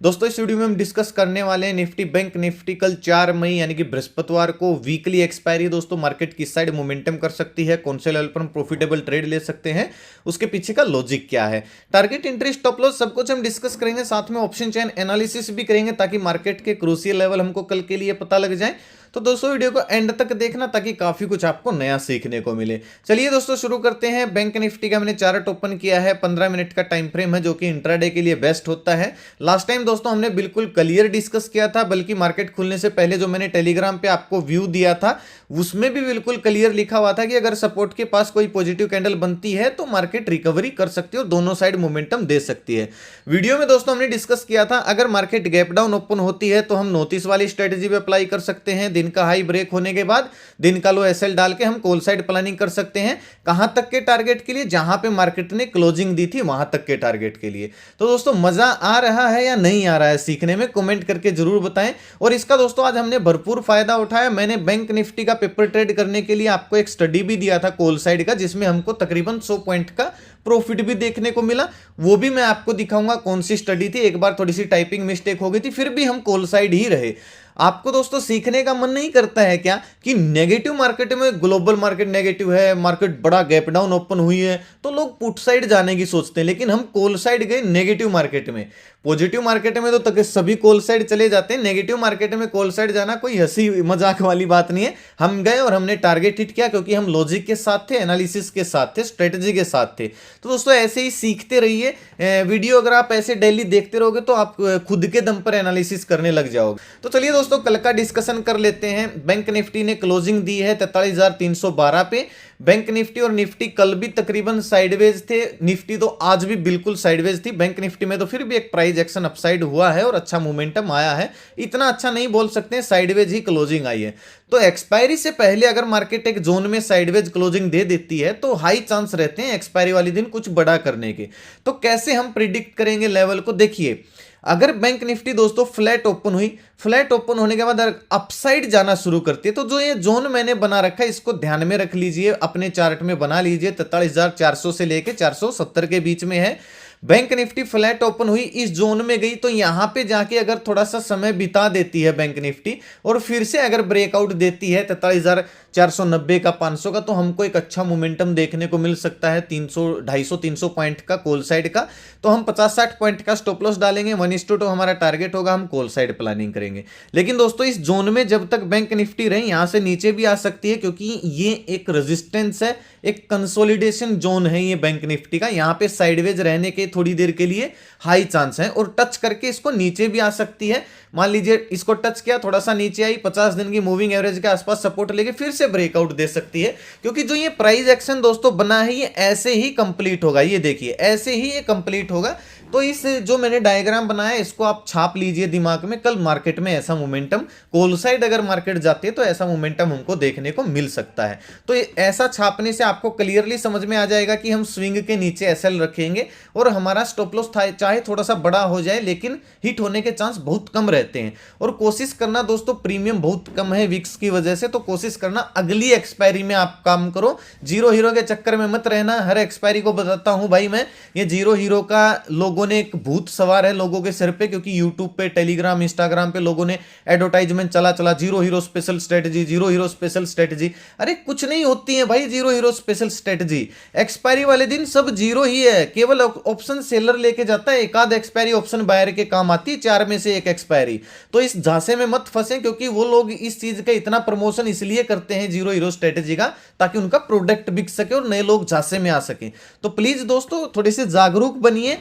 दोस्तों इस वीडियो में हम डिस्कस करने वाले हैं निफ्टी बैंक निफ्टी कल 4 मई यानी कि बृहस्पतिवार को वीकली एक्सपायरी। दोस्तों मार्केट किस साइड मोमेंटम कर सकती है, कौन से लेवल पर हम प्रॉफिटेबल ट्रेड ले सकते हैं, उसके पीछे का लॉजिक क्या है, टारगेट एंट्री स्टॉप लॉस सब कुछ हम डिस्कस करेंगे। साथ में ऑप्शन चेन एनालिसिस भी करेंगे ताकि मार्केट के क्रूशियल लेवल हमको कल के लिए पता लग जाए। तो दोस्तों वीडियो को एंड तक देखना ताकि काफी कुछ आपको नया सीखने को मिले। चलिए दोस्तों शुरू करते हैं। बैंक निफ्टी का मैंने चार्ट ओपन किया है, 15 मिनट का टाइम फ्रेम है जो कि इंट्राडे के लिए बेस्ट होता है। लास्ट टाइम दोस्तों हमने बिल्कुल क्लियर डिस्कस किया था, बल्कि मार्केट खुलने से पहले जो मैंने टेलीग्राम पे आपको व्यू दिया था उसमें भी बिल्कुल क्लियर लिखा हुआ था कि अगर सपोर्ट के पास कोई पॉजिटिव कैंडल बनती है तो मार्केट रिकवरी कर सकती है और दोनों साइड मोमेंटम दे सकती है। वीडियो में दोस्तों हमने डिस्कस किया था अगर मार्केट गैप डाउन ओपन होती है तो हम नोटिस वाली स्ट्रेटेजी पे अप्लाई कर सकते हैं। दिन का हाई ब्रेक होने के बाद दिन का लो एसएल डाल के हम कॉल साइड प्लानिंग कर सकते हैं। कहां तक के टारगेट के लिए, जहां पे मार्केट ने क्लोजिंग दी थी वहां तक के टारगेट के लिए। तो दोस्तों मजा आ रहा है या नहीं आ रहा है सीखने में, कमेंट करके जरूर बताएं। और इसका दोस्तों आज हमने भरपूर फायदा उठाया। मैंने बैंक निफ्टी का पेपर ट्रेड करने के लिए आपको एक स्टडी भी दिया था कॉल साइड का, जिसमें हमको तकरीबन 100 पॉइंट का प्रॉफिट भी देखने को मिला। वो भी मैं आपको दिखाऊंगा कौन सी स्टडी थी। एक बार थोड़ी सी टाइपिंग मिस्टेक हो गई थी, फिर भी हम कॉल साइड ही रहे। आपको दोस्तों सीखने का मन नहीं करता है क्या कि नेगेटिव मार्केट में, ग्लोबल मार्केट नेगेटिव है, मार्केट बड़ा गैप डाउन ओपन हुई है तो लोग पुट साइड जाने की सोचते हैं, लेकिन हम कॉल साइड गए नेगेटिव मार्केट में। पॉजिटिव मार्केट में तो तक सभी कॉल साइड चले जाते हैं, नेगेटिव मार्केट में कॉल साइड जाना कोई हंसी मजाक वाली बात नहीं है। हम गए और हमने टारगेट हिट किया क्योंकि हम लॉजिक के साथ थे, एनालिसिस के साथ थे, स्ट्रेटेजी के साथ थे। तो दोस्तों ऐसे ही सीखते रहिए। वीडियो अगर आप ऐसे डेली देखते रहोगे तो आप खुद के दम पर एनालिसिस करने लग जाओगे। तो चलिए दोस्तों कल का डिस्कशन कर लेते हैं। बैंक निफ्टी ने क्लोजिंग दी है 43,312 पे। बैंक निफ्टी और निफ्टी कल भी तकरीबन साइडवेज थे, निफ्टी तो आज भी बिल्कुल साइडवेज थी। बैंक निफ्टी में तो फिर भी एक प्राइस एक्शन अपसाइड हुआ है और अच्छा मोमेंटम आया है। इतना अच्छा नहीं बोल सकते, साइडवेज ही क्लोजिंग आई है। तो एक्सपायरी से पहले अगर मार्केट एक जोन में साइडवेज क्लोजिंग दे देती है तो हाई चांस रहते हैं एक्सपायरी वाले दिन कुछ बड़ा करने के। तो कैसे हम प्रिडिक्ट करेंगे लेवल को, देखिए अगर बैंक निफ्टी दोस्तों फ्लैट ओपन हुई, फ्लैट ओपन होने के बाद अपसाइड जाना शुरू करती है तो जो ये जोन मैंने बना रखा है इसको ध्यान में रख लीजिए, अपने चार्ट में बना लीजिए। 43,400 से लेके 470 के बीच में है। बैंक निफ्टी फ्लैट ओपन हुई, इस जोन में गई तो यहां पे जाके अगर थोड़ा सा समय बिता देती है बैंक निफ्टी और फिर से अगर ब्रेकआउट देती है 43,490 का, 500 का, तो हमको एक अच्छा मोमेंटम देखने को मिल सकता है 250-300 पॉइंट का कॉल साइड का। तो हम 50-60 पॉइंट का स्टॉप लॉस डालेंगे, 1:2 हमारा टारगेट होगा, हम कॉल साइड प्लानिंग करेंगे। लेकिन दोस्तों इस जोन में जब तक बैंक निफ्टी रहे यहां से नीचे भी आ सकती है क्योंकि ये एक रेजिस्टेंस है, एक कंसोलिडेशन जोन है ये बैंक निफ्टी का। यहां पे साइडवेज रहने के थोड़ी देर के लिए हाई चांस है और टच करके इसको नीचे भी आ सकती है। मान लीजिए इसको टच किया, थोड़ा सा नीचे आई, 50 दिन की मूविंग एवरेज के आसपास सपोर्ट लेके फिर से ब्रेकआउट दे सकती है। क्योंकि जो ये प्राइस एक्शन दोस्तों बना है ये ऐसे ही कंप्लीट होगा, ये देखिए ऐसे ही ये कंप्लीट होगा। तो इस जो मैंने डायग्राम बनाया इसको आप छाप लीजिए दिमाग में। कल मार्केट में ऐसा मोमेंटम, कॉल साइड अगर मार्केट जाती है तो ऐसा मोमेंटम हमको देखने को मिल सकता है। तो ऐसा छापने से आपको क्लियरली समझ में आ जाएगा कि हम स्विंग के नीचे एसएल रखेंगे और हमारा स्टॉप लॉस चाहे थोड़ा सा बड़ा हो जाए लेकिन हिट होने के चांस बहुत कम रहते हैं। और कोशिश करना दोस्तों, प्रीमियम बहुत कम है विक्स की वजह से, तो कोशिश करना अगली एक्सपायरी में आप काम करो। जीरो हीरो के चक्कर में मत रहना। हर एक्सपायरी को बताता हूं भाई मैं, ये जीरो हीरो का लोगों ने एक भूत सवार है लोगों के सिर पे, क्योंकि यूट्यूब पे, टेलीग्राम, इंस्टाग्राम पे लोगों ने एडवर्टाइजमेंट चला zero hero special strategy, zero hero special strategy. अरे कुछ नहीं होती है भाई zero hero special strategy. Expiry वाले दिन सब जीरो ही है, केवल ऑप्शन सेलर लेके जाता है, एक आध एक्सपायरी ऑप्शन बायर के काम आती है, 4 में से एक एक्सपायरी। तो इस झांसे में मत फंसे क्योंकि वो लोग इस चीज का इतना प्रमोशन इसलिए करते हैं जीरो हीरो स्ट्रेटजी का ताकि उनका प्रोडक्ट बिक सके और नए लोग झांसे में आ सके। तो प्लीज दोस्तों थोड़े से जागरूक बनिए।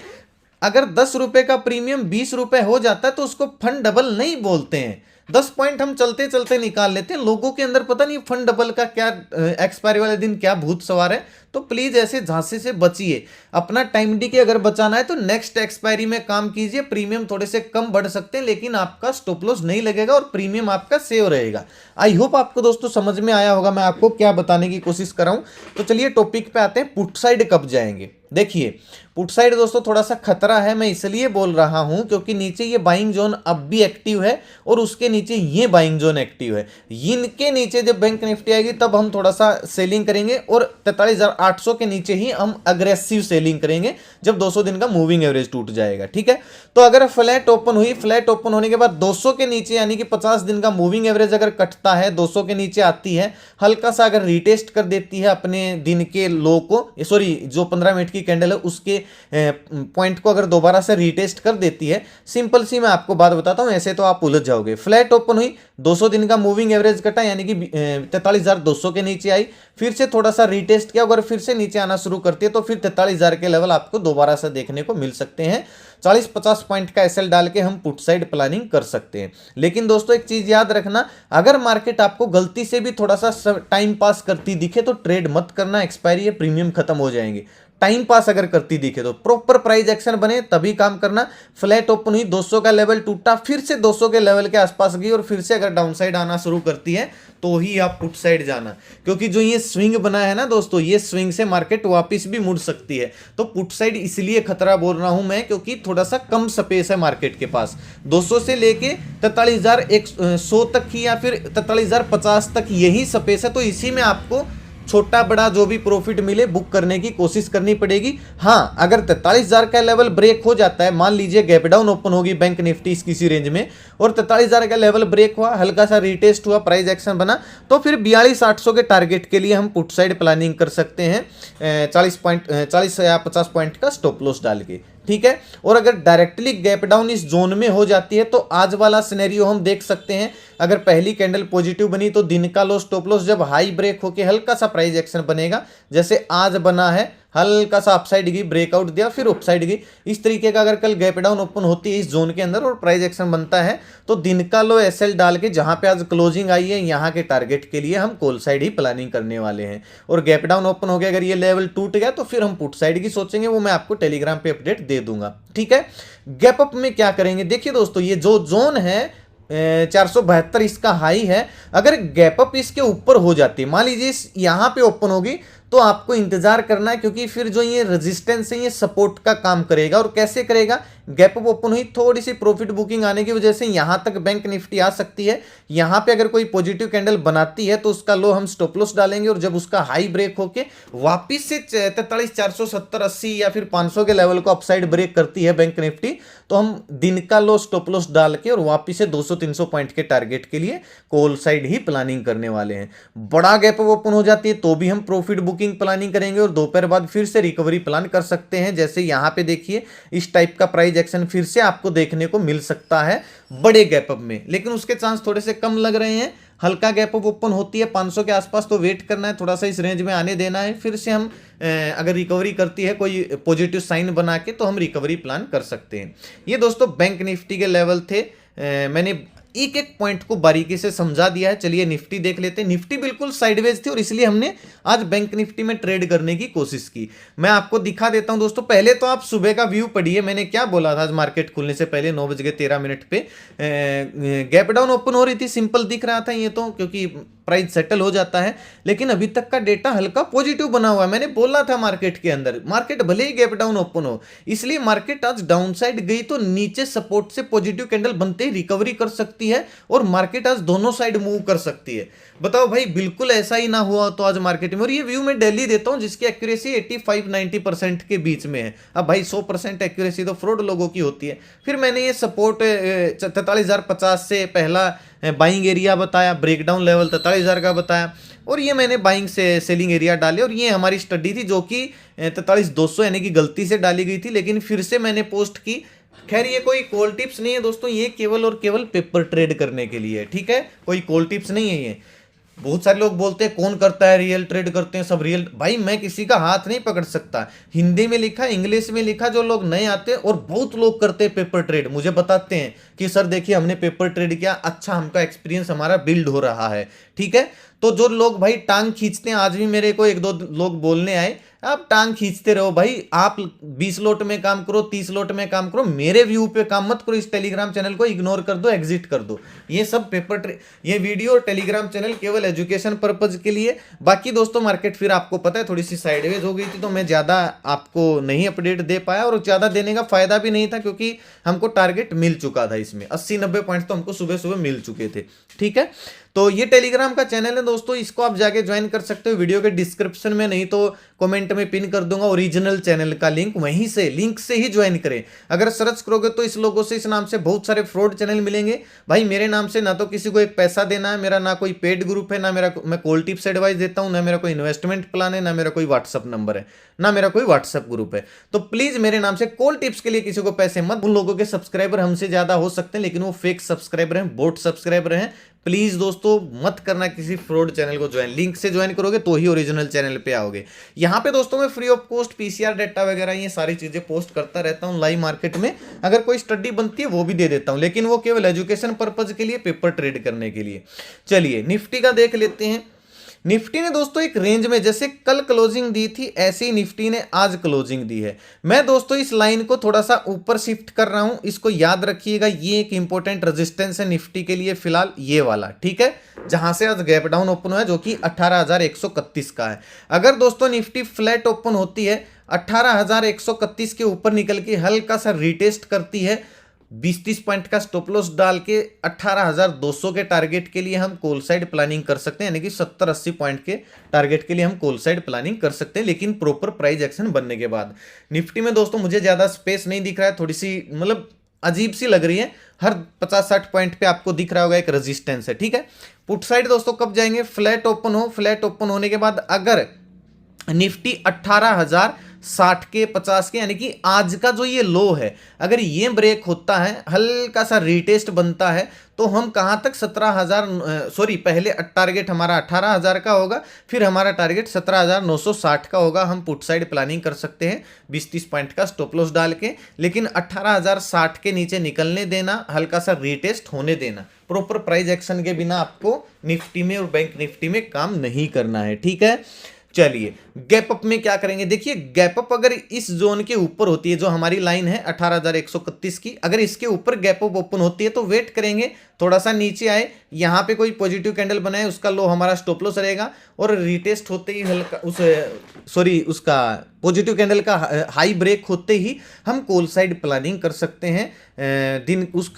अगर 10 रुपए का प्रीमियम 20 रुपए हो जाता है तो उसको फंड डबल नहीं बोलते हैं। 10 पॉइंट हम चलते चलते निकाल लेते हैं, लोगों के अंदर पता नहीं फंड डबल का क्या एक्सपायरी वाले दिन क्या भूत सवार है। तो प्लीज ऐसे झांसे से बचिए। अपना टाइम डी के अगर बचाना है तो नेक्स्ट एक्सपायरी में काम कीजिए। प्रीमियम थोड़े से कम बढ़ सकते हैं लेकिन आपका स्टॉप लॉस नहीं लगेगा और प्रीमियम आपका सेव रहेगा। आई होप आपको दोस्तों समझ में आया होगा मैं आपको क्या बताने की कोशिश कर रहा हूं। तो चलिए टॉपिक पे आते हैं, पुट साइड कब जाएंगे। देखिए पुट साइड दोस्तों थोड़ा सा खतरा है, मैं इसलिए बोल रहा हूं क्योंकि नीचे ये बाइंग जोन अब भी एक्टिव है और उसके नीचे ये बाइंग जोन एक्टिव है। इनके नीचे जब बैंक निफ्टी आएगी तब हम थोड़ा सा सेलिंग करेंगे और 43,800 के नीचे ही हम अग्रेसिव सेलिंग करेंगे जब 200 दिन का मूविंग एवरेज टूट जाएगा। ठीक है, तो अगर फ्लैट ओपन हुई, फ्लैट ओपन होने के बाद 200 के नीचे यानी कि 50 दिन का मूविंग एवरेज अगर कटता है, 200 के नीचे आती है, हल्का सा अगर रिटेस्ट कर देती है अपने दिन के लो को, सॉरी जो 15 मिनट की कैंडल है उसके पॉइंट को अगर दोबारा से रिटेस्ट कर देती है, सिंपल सी मैं आपको बात बताता हूं, ऐसे तो आप उलझ जाओगे। फ्लैट ओपन हुई, 200 दिन का मूविंग एवरेज कटा यानी कि 43,200 के नीचे आई, फिर से थोड़ा सा रिटेस्ट किया, अगर फिर से नीचे आना शुरू करती है तो फिर 43,000 के लेवल आपको दोबारा से देखने को मिल सकते हैं। 40-50 पॉइंट का एसएल डाल के हम पुट साइड प्लानिंग कर सकते हैं। लेकिन दोस्तों एक चीज याद रखना, अगर मार्केट आपको गलती से भी थोड़ा सा टाइम पास करती दिखे तो ट्रेड मत करना, एक्सपायरी है, प्रीमियम खत्म हो जाएंगे। टाइम पास अगर करती दिखे तो प्रॉपर प्राइस एक्शन बने तभी काम करना। फ्लैट ओपन हुई, 200 का लेवल टूटा, फिर से 200 के लेवल के आसपास गई और फिर से अगर डाउन साइड आना शुरू करती है तो ही आप पुट साइड जाना, क्योंकि जो ये स्विंग बना है ना दोस्तों, ये स्विंग से मार्केट वापस भी मुड़ सकती है। तो पुट साइड इसलिए खतरा बोल रहा हूं मैं क्योंकि थोड़ा सा कम स्पेस है मार्केट के पास, 200 से लेके 43,100 तक ही या फिर 43,050 तक यही स्पेस है। तो इसी में आपको छोटा बड़ा जो भी प्रॉफिट मिले बुक करने की कोशिश करनी पड़ेगी। हाँ, अगर 43,000 का लेवल ब्रेक हो जाता है, मान लीजिए गैप डाउन ओपन होगी बैंक निफ्टी इस किसी रेंज में और 43,000 का लेवल ब्रेक हुआ, हल्का सा रिटेस्ट हुआ, प्राइस एक्शन बना, तो फिर 42,800 के टारगेट के लिए हम पुट साइड प्लानिंग कर सकते हैं 40 या 50 पॉइंट का स्टॉप लॉस डाल के। ठीक है, और अगर डायरेक्टली गैप डाउन इस जोन में हो जाती है तो आज वाला सिनेरियो हम देख सकते हैं। अगर पहली कैंडल पॉजिटिव बनी तो दिन का लो स्टॉप लॉस जब हाई ब्रेक होके हल्का सा प्राइस एक्शन बनेगा, जैसे आज बना है, हल्का सा अपसाइड गई, ब्रेकआउट दिया, फिर अपसाइड गई, इस तरीके का अगर कल गैप डाउन ओपन होती है इस जोन के अंदर और प्राइस एक्शन बनता है तो दिन का लो एसएल डाल के जहां पे आज क्लोजिंग आई है यहां के टारगेट के लिए हम कॉल साइड ही प्लानिंग करने वाले हैं। और गैप डाउन ओपन हो गया, अगर ये लेवल टूट गया तो फिर हम पुट साइड की सोचेंगे, वो मैं आपको टेलीग्राम पे अपडेट दे दूंगा। ठीक है, गैप अप में क्या करेंगे, देखिए दोस्तों ये जो जोन है 472 इसका हाई है, अगर गैप अप इसके ऊपर हो जाती है, मान लीजिए यहां पे ओपन होगी तो आपको इंतजार करना है, क्योंकि फिर जो ये रेजिस्टेंस है ये सपोर्ट का काम करेगा। और कैसे करेगा, गैप अप ओपन हुई, थोड़ी सी प्रॉफिट बुकिंग आने की वजह से यहां तक बैंक निफ्टी आ सकती है। यहां पे अगर कोई पॉजिटिव कैंडल बनाती है तो उसका लो हम स्टॉप लॉस डालेंगे और जब उसका हाई ब्रेक होके वापिस से 43,470, 80 या फिर 500 के लेवल को अपसाइड ब्रेक करती है बैंक निफ्टी तो हम दिन का लो स्टॉप लॉस डाल के और वापिस से 200-300 पॉइंट के टारगेट के लिए कॉल साइड ही प्लानिंग करने वाले हैं। बड़ा गैप अप ओपन हो जाती है तो भी हम प्रॉफिट बुकिंग प्लानिंग करेंगे और दोपहर बाद फिर से रिकवरी प्लान कर सकते हैं। जैसे यहां पे देखिए इस टाइप का प्राइस एक्शन फिर से आपको देखने को मिल सकता है बड़े गैप अप में, लेकिन उसके चांस थोड़े से कम लग रहे हैं। हल्का गैप अप ओपन होती है 500 के आसपास तो वेट करना है, थोड़ा सा इस रेंज में आने देना है, फिर से हम अगर रिकवरी करती है कोई पॉजिटिव साइन बना के तो हम रिकवरी प्लान कर सकते हैं। ये दोस्तों बैंक निफ्टी के लेवल थे, मैंने एक एक पॉइंट को बारीकी से समझा दिया है। चलिए निफ्टी देख लेते हैं। निफ्टी बिल्कुल साइडवेज थी और इसलिए हमने आज बैंक निफ्टी में ट्रेड करने की कोशिश की। मैं आपको दिखा देता हूं दोस्तों, पहले तो आप सुबह का व्यू पढ़िए, मैंने क्या बोला था आज मार्केट खुलने से पहले 9:13 पे गैप डाउन ओपन हो रही थी, सिंपल दिख रहा था ये तो, क्योंकि प्राइस सेटल हो जाता है, लेकिन अभी तक का डेटा हल्का पॉजिटिव बना हुआ है। मैंने बोला था मार्केट के अंदर, मार्केट भले ही गैप डाउन ओपन हो, इसलिए मार्केट आज डाउन साइड गई तो नीचे सपोर्ट से पॉजिटिव कैंडल बनते ही रिकवरी कर सकती है और मार्केट आज दोनों साइड मूव कर सकती है। बताओ भाई, बिल्कुल ऐसा ही ना हुआ तो आज मार्केट में, और ये व्यू मैं डेली देता हूं जिसकी एक्यूरेसी 85-90% के बीच में है। अब भाई 100% एक्यूरेसी तो फ्रॉड लोगों की होती है। फिर मैंने ये सपोर्ट 43,050 से पहला बाइंग एरिया बताया, ब्रेकडाउन लेवल 43,000 का बताया, और ये मैंने बाइंग से सेलिंग एरिया डाले। और ये हमारी स्टडी थी जो कि 43,200 यानी कि गलती से डाली गई थी, लेकिन फिर से मैंने पोस्ट की। खैर ये कोई कॉल टिप्स नहीं है दोस्तों, ये केवल और केवल पेपर ट्रेड करने के लिए, ठीक है, कोई कॉल टिप्स नहीं है ये। बहुत सारे लोग बोलते हैं कौन करता है, रियल ट्रेड करते हैं सब रियल। भाई मैं किसी का हाथ नहीं पकड़ सकता, हिंदी में लिखा, इंग्लिश में लिखा, जो लोग नए आते हैं, और बहुत लोग करते हैं पेपर ट्रेड, मुझे बताते हैं कि सर देखिए हमने पेपर ट्रेड किया, अच्छा हमका एक्सपीरियंस हमारा बिल्ड हो रहा है। ठीक है, तो जो लोग भाई टांग खींचते हैं, आज भी मेरे को एक दो लोग बोलने आए, आप टांग खींचते रहो भाई, आप 20 लोट में काम करो, 30 लोट में काम करो, मेरे व्यू पे काम मत करो, इस टेलीग्राम चैनल को इग्नोर कर दो, एग्जिट कर दो। ये सब ये वीडियो और टेलीग्राम चैनल केवल एजुकेशन पर्पज के लिए। बाकी दोस्तों मार्केट फिर आपको पता है थोड़ी सी साइडवेज हो गई थी, तो मैं ज्यादा आपको नहीं अपडेट दे पाया, और ज्यादा देने का फायदा भी नहीं था, क्योंकि हमको टारगेट मिल चुका था इसमें, 80-90 पॉइंट तो हमको सुबह सुबह मिल चुके थे। ठीक है, तो ये टेलीग्राम का चैनल है दोस्तों, इसको आप जाके ज्वाइन कर सकते हो, वीडियो के डिस्क्रिप्शन में नहीं तो कमेंट में पिन कर दूंगा ओरिजिनल चैनल का लिंक, वहीं से लिंक से ही ज्वाइन करें। अगर सर्च करोगे तो इस लोगों से, इस नाम से बहुत सारे फ्रॉड चैनल मिलेंगे भाई। मेरे नाम से ना तो किसी को एक पैसा देना है, मेरा ना कोई पेड ग्रुप है, ना मेरा मैं कॉल टिप्स एडवाइस देता हूं, ना मेरा कोई इन्वेस्टमेंट प्लान है, ना मेरा कोई व्हाट्सअप नंबर है, ना मेरा कोई व्हाट्सअप ग्रुप है। तो प्लीज मेरे नाम से कॉल टिप्स के लिए किसी को पैसे मत। उन लोगों के सब्सक्राइबर हमसे ज्यादा हो सकते हैं, लेकिन वो फेक सब्सक्राइबर हैं, बोट सब्सक्राइबर हैं। प्लीज दोस्तों मत करना किसी फ्रॉड चैनल को ज्वाइन, लिंक से ज्वाइन करोगे तो ही ओरिजिनल चैनल पे आओगे। यहाँ पे दोस्तों मैं free of cost PCR data वगैरह ये सारी चीजें पोस्ट करता रहता हूँ लाइव मार्केट में। अगर कोई स्टडी बनती है वो भी दे देता हूँ, लेकिन वो केवल एजुकेशन पर्पज के लिए, पेपर ट्रेड करने के लिए। चलिए निफ्टी का देख लेते हैं। निफ्टी ने दोस्तों एक रेंज में, जैसे कल क्लोजिंग दी थी ऐसे ही निफ्टी ने आज क्लोजिंग दी है। मैं दोस्तों इस लाइन को थोड़ा सा ऊपर शिफ्ट कर रहा हूं, इसको याद रखिएगा, ये एक इंपॉर्टेंट रेजिस्टेंस है निफ्टी के लिए फिलहाल, ये वाला। ठीक है, जहां से आज गैप डाउन ओपन हुआ है, जो कि 18,131 का है। अगर दोस्तों निफ्टी फ्लैट ओपन होती है, 18,131 के ऊपर निकल के हल्का सा रिटेस्ट करती है, 20-30 पॉइंट का स्टॉप लॉस डाल के 18,200 के टारगेट के लिए हम कॉल साइड प्लानिंग कर सकते हैं, यानी कि 70-80 पॉइंट के टारगेट के लिए हम कॉल साइड प्लानिंग कर सकते हैं, लेकिन प्रॉपर प्राइस एक्शन बनने के बाद। निफ्टी में दोस्तों मुझे ज्यादा स्पेस नहीं दिख रहा है, थोड़ी सी मतलब अजीब सी लग रही है, हर 50-60 पॉइंट पे आपको दिख रहा होगा एक रेजिस्टेंस है। ठीक है, पुट साइड दोस्तों कब जाएंगे, फ्लैट ओपन हो, फ्लैट ओपन होने के बाद अगर निफ्टी 18,060 के 50 के, यानी कि आज का जो ये लो है, अगर ये ब्रेक होता है, हल्का सा रिटेस्ट बनता है, तो हम कहां तक 17,000 सॉरी पहले टारगेट हमारा 18,000 का होगा, फिर हमारा टारगेट 17,960 का होगा। हम पुट साइड प्लानिंग कर सकते हैं 20-30 पॉइंट का स्टॉप लॉस डाल के, लेकिन 18,060 के नीचे निकलने देना, हल्का सा रिटेस्ट होने देना। प्रॉपर प्राइस एक्शन के बिना आपको निफ्टी में और बैंक निफ्टी में काम नहीं करना है। ठीक है, चलिए गैप अप में क्या करेंगे, देखिए गैप अप अगर इस जोन के ऊपर होती है, जो हमारी लाइन है 18,131 की, अगर इसके ऊपर गैप अप ओपन होती है तो वेट करेंगे थोड़ा सा नीचे आए, यहां पे कोई पॉजिटिव कैंडल बनाए, उसका लो हमारा स्टॉप लॉस रहेगा, और रिटेस्ट होते ही हल्का उसका पॉजिटिव कैंडल का हाई ब्रेक होते ही हम कॉल साइड प्लानिंग कर सकते हैं, दिन उस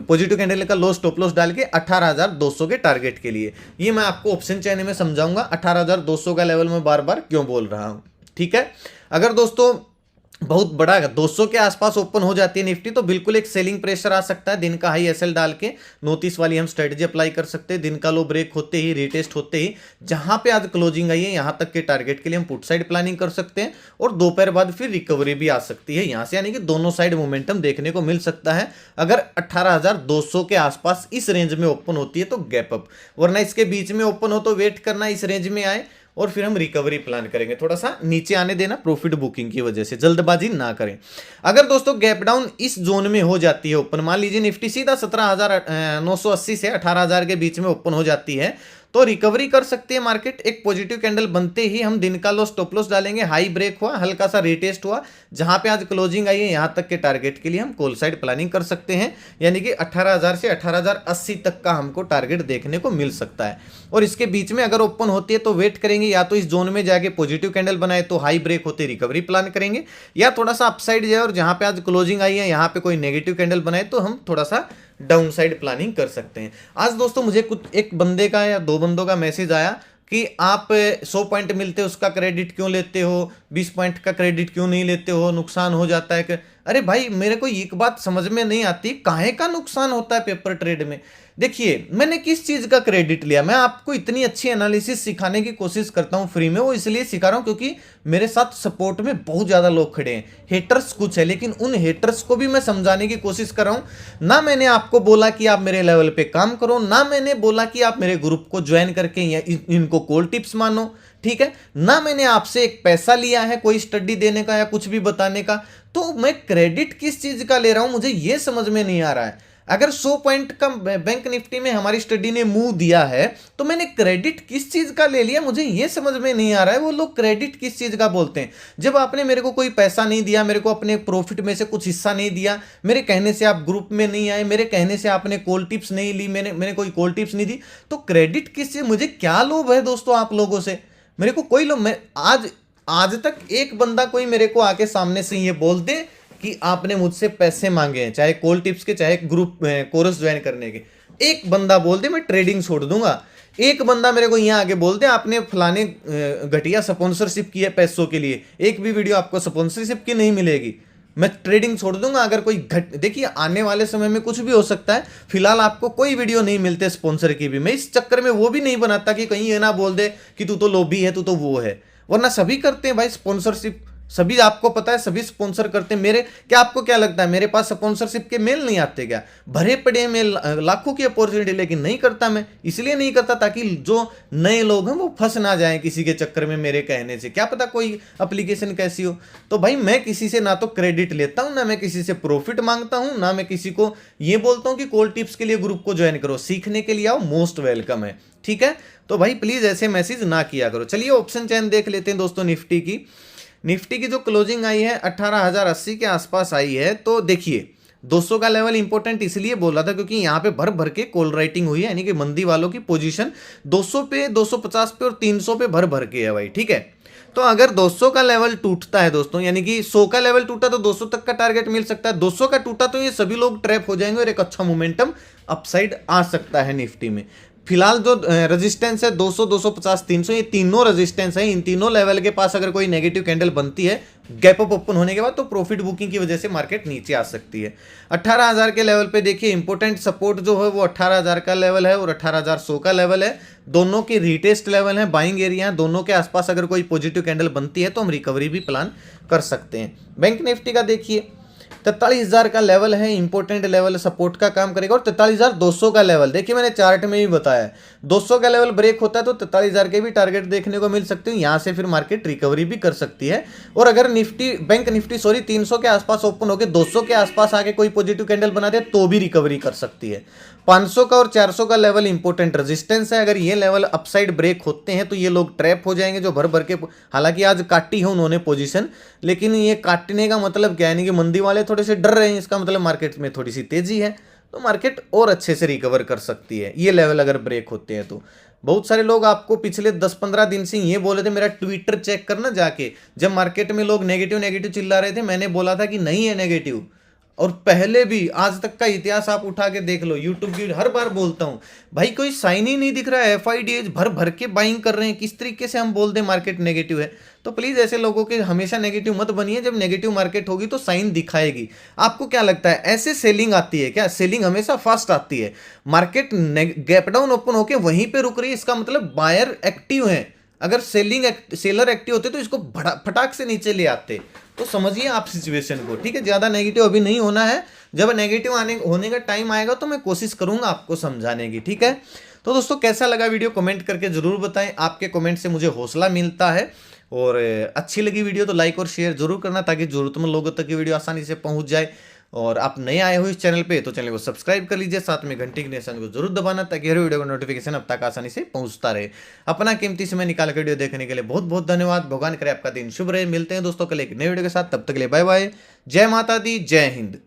पॉजिटिव कैंडल का लो स्टॉप लॉस डाल के 18,200 के टारगेट के लिए। ये मैं आपको ऑप्शन चैन में समझाऊंगा 18,200 का लेवल में बार बार क्यों बोल रहा हूं। ठीक है, अगर दोस्तों बहुत बड़ा 200 के आसपास ओपन हो जाती है निफ्टी, तो बिल्कुल एक सेलिंग प्रेशर आ सकता है, दिन का हाई एसएल डाल के 29 वाली हम स्ट्रेटजी अप्लाई कर सकते हैं। दिन का लो ब्रेक होते ही, रिटेस्ट होते ही, जहां पे आज क्लोजिंग आई है यहां तक के टारगेट के लिए हम पुट साइड प्लानिंग कर सकते हैं, और दोपहर बाद फिर रिकवरी भी आ सकती है यहां से, यानी कि दोनों साइड मोमेंटम देखने को मिल सकता है। अगर 18,200 के आसपास इस रेंज में ओपन होती है तो गैप अप, वरना इसके बीच में ओपन हो तो वेट करना इस रेंज में आए, और फिर हम रिकवरी प्लान करेंगे, थोड़ा सा नीचे आने देना प्रॉफिट बुकिंग की वजह से, जल्दबाजी ना करें। अगर दोस्तों गैप डाउन इस जोन में हो जाती है ओपन, मान लीजिए निफ्टी सीधा 17,980 से 18,000 के बीच में ओपन हो जाती है, तो रिकवरी कर सकती है मार्केट। एक पॉजिटिव कैंडल बनते ही हम दिन का लो स्टॉप लॉस डालेंगे, हाई ब्रेक हुआ, हल्का सा रिटेस्ट हुआ, जहां पे आज क्लोजिंग आई है यहां तक के टारगेट के लिए हम कॉल साइड प्लानिंग कर सकते हैं, यानी कि 18,000 से 18,080 तक का हमको टारगेट देखने को मिल सकता है। और इसके बीच में अगर ओपन होती है तो वेट करेंगे, या तो इस जोन में जाके पॉजिटिव कैंडल बनाए तो हाई ब्रेक होते रिकवरी प्लान करेंगे, या थोड़ा सा अपसाइड जाए और जहां पे आज क्लोजिंग आई है यहां पे कोई नेगेटिव कैंडल बनाए तो हम थोड़ा सा डाउन साइड प्लानिंग कर सकते हैं। आज दोस्तों मुझे कुछ एक बंदे का या दो बंदों का मैसेज आया कि आप 100 पॉइंट मिलते हो उसका क्रेडिट क्यों लेते हो, 20 पॉइंट का क्रेडिट क्यों नहीं लेते हो, नुकसान हो जाता है कि अरे भाई मेरे को एक बात समझ में नहीं आती, काहे का नुकसान होता है पेपर ट्रेड में। देखिए मैंने किस चीज का क्रेडिट लिया, मैं आपको इतनी अच्छी एनालिसिस सिखाने की कोशिश करता हूं फ्री में, वो इसलिए सिखा रहा हूं क्योंकि मेरे साथ सपोर्ट में बहुत ज्यादा लोग खड़े हैं, हेटर्स कुछ है, लेकिन उन हेटर्स को भी मैं समझाने की कोशिश कर रहा हूं। ना मैंने आपको बोला कि आप मेरे लेवल पे काम करो, ना मैंने बोला कि आप मेरे ग्रुप को ज्वाइन करके या इनको कॉल टिप्स मानो, ठीक है, ना मैंने आपसे एक पैसा लिया है कोई स्टडी देने का या कुछ भी बताने का। तो मैं क्रेडिट किस चीज का ले रहा हूं मुझे यह समझ में नहीं आ रहा है। अगर 100 पॉइंट का बैंक निफ्टी में हमारी स्टडी ने मूव दिया है तो मैंने क्रेडिट किस चीज का ले लिया, मुझे ये समझ में नहीं आ रहा है। वो लोग क्रेडिट किस चीज का बोलते हैं? जब आपने मेरे को कोई पैसा नहीं दिया, मेरे को अपने प्रॉफिट में से कुछ हिस्सा नहीं दिया, मेरे कहने से आप ग्रुप में नहीं आए, मेरे कहने से आपने कॉल टिप्स नहीं ली, मैंने कोई कॉल टिप्स नहीं दी, तो क्रेडिट किस चीज? मुझे क्या लोभ है दोस्तों आप लोगों से? मेरे को कोई लोभ, मैं आज तक एक बंदा कोई मेरे को आके सामने से ये बोल दे कि आपने मुझसे पैसे मांगे हैं, चाहे कॉल टिप्स के चाहे ग्रुप कोर्स ज्वाइन करने के, एक बंदा बोल दे मैं ट्रेडिंग छोड़ दूंगा। एक बंदा मेरे को यहाँ आगे बोल दे आपने फलाने घटिया स्पॉन्सरशिप की है पैसों के लिए, एक भी वीडियो आपको स्पॉन्सरशिप की नहीं मिलेगी, मैं ट्रेडिंग छोड़ दूंगा। अगर कोई देखिए आने वाले समय में कुछ भी हो सकता है, फिलहाल आपको कोई वीडियो नहीं मिलते स्पॉन्सर की भी, मैं इस चक्कर में वो भी नहीं बनाता कि कहीं ये ना बोल दे कि तू तो लोभी है, तू तो वो है, वरना सभी करते हैं भाई स्पॉन्सरशिप, सभी आपको पता है सभी स्पॉन्सर करते हैं। मेरे क्या आपको क्या लगता है मेरे पास स्पॉन्सरशिप के मेल नहीं आते क्या? भरे पड़े मेल, लाखों की अपॉर्चुनिटी, लेकिन नहीं करता मैं, इसलिए नहीं करता ताकि जो नए लोग हैं वो फंस ना जाएं किसी के चक्कर में मेरे कहने से, क्या पता कोई एप्लीकेशन कैसी हो। तो भाई मैं किसी से ना तो क्रेडिट लेता हूं, ना मैं किसी से प्रॉफिट मांगता हूं, ना मैं किसी को ये बोलता हूं कि कॉल टिप्स के लिए ग्रुप को ज्वाइन करो, सीखने के लिए आओ, मोस्ट वेलकम है, ठीक है। तो भाई प्लीज ऐसे मैसेज ना किया करो। चलिए ऑप्शन चैन देख लेते हैं दोस्तों निफ्टी की। निफ्टी की जो क्लोजिंग आई है 18,080 के आसपास आई है। तो देखिए 200 का लेवल इंपॉर्टेंट इसलिए बोला था क्योंकि यहाँ पे भर भर के कॉल राइटिंग हुई है, यानी कि मंदी वालों की पोजीशन 200 पे, 250 पे और 300 पे भर भर के है भाई, ठीक है। तो अगर 200 का लेवल टूटता है दोस्तों, यानी कि 100 का लेवल टूटा तो 200 तक का टारगेट मिल सकता है, 200 का टूटा तो ये सभी लोग ट्रैप हो जाएंगे और एक अच्छा मोमेंटम अपसाइड आ सकता है निफ्टी में। फिलहाल जो रेजिस्टेंस है 200, 250, 300, ये तीनों रेजिस्टेंस है, इन तीनों लेवल के पास अगर कोई नेगेटिव कैंडल बनती है गैप अप ओपन होने के बाद तो प्रॉफिट बुकिंग की वजह से मार्केट नीचे आ सकती है। 18,000 के लेवल पे देखिए इंपॉर्टेंट सपोर्ट जो है वो 18,000 का लेवल है और 18,100 का लेवल है, दोनों के रीटेस्ट लेवल है, बाइंग एरिया, दोनों के आसपास अगर कोई पॉजिटिव कैंडल बनती है तो हम रिकवरी भी प्लान कर सकते हैं। बैंक निफ्टी का देखिए 43,000 का लेवल है, इंपॉर्टेंट लेवल सपोर्ट का काम करेगा, और 43,200 का लेवल देखिए मैंने चार्ट में भी बताया है, 200 का लेवल ब्रेक होता है तो 43,000 के भी टारगेट देखने को मिल सकते हैं, यहां से फिर मार्केट रिकवरी भी कर सकती है। और अगर बैंक निफ्टी 300 के आसपास ओपन होकर 200 के आसपास आके कोई पॉजिटिव कैंडल बना दे तो भी रिकवरी कर सकती है। 500 का और 400 का लेवल इंपॉर्टेंट रेजिस्टेंस है, अगर ये लेवल अपसाइड ब्रेक होते हैं तो ये लोग ट्रैप हो जाएंगे जो भर भर के, हालांकि आज काटी है उन्होंने पोजीशन, लेकिन ये काटने का मतलब क्या है कि मंदी वाले थोड़े से डर रहे हैं, इसका मतलब मार्केट में थोड़ी सी तेजी है, तो मार्केट और अच्छे से रिकवर कर सकती है ये लेवल अगर ब्रेक होते हैं तो। बहुत सारे लोग आपको पिछले 10-15 दिन से ये बोले थे, मेरा ट्विटर चेक करना जाके, जब मार्केट में लोग नेगेटिव नेगेटिव चिल्ला रहे थे मैंने बोला था कि नहीं है नेगेटिव, और पहले भी आज तक का इतिहास आप उठा के देख लो, यूट्यूब की हर बार बोलता हूं भाई कोई साइन ही नहीं दिख रहा है, एफआईडीएस भर भर के बाइंग कर रहे हैं, किस तरीके से हम बोल दें मार्केट नेगेटिव है? तो प्लीज ऐसे लोगों के हमेशा नेगेटिव मत बनिए, जब नेगेटिव मार्केट होगी तो साइन दिखाएगी। आपको क्या लगता है ऐसे सेलिंग आती है क्या? सेलिंग हमेशा फास्ट आती है, मार्केट गैप डाउन ओपन होके वहीं पे रुक रही है, इसका मतलब बायर एक्टिव है, अगर सेलर एक्टिव होते तो इसको फटाक से नीचे ले आते। तो समझिए आप सिचुएशन को, ठीक है, ज्यादा नेगेटिव अभी नहीं होना है, जब नेगेटिव होने का टाइम आएगा तो मैं कोशिश करूंगा आपको समझाने की, ठीक है। तो दोस्तों कैसा लगा वीडियो कमेंट करके जरूर बताएं, आपके कमेंट से मुझे हौसला मिलता है, और अच्छी लगी वीडियो तो लाइक और शेयर जरूर करना ताकि जरूरतमंद लोगों तक ये वीडियो आसानी से पहुंच जाए। और आप नए आए हो इस चैनल पे तो चैनल को सब्सक्राइब कर लीजिए, साथ में घंटी के निशान को जरूर दबाना ताकि हर वीडियो का नोटिफिकेशन अब तक आसानी से पहुंचता रहे। अपना कीमती समय निकाल कर वीडियो देखने के लिए बहुत बहुत धन्यवाद। भगवान करे आपका दिन शुभ रहे। मिलते हैं दोस्तों कल एक नए वीडियो के साथ, तब तक के लिए बाय बाय। जय माता दी, जय हिंद।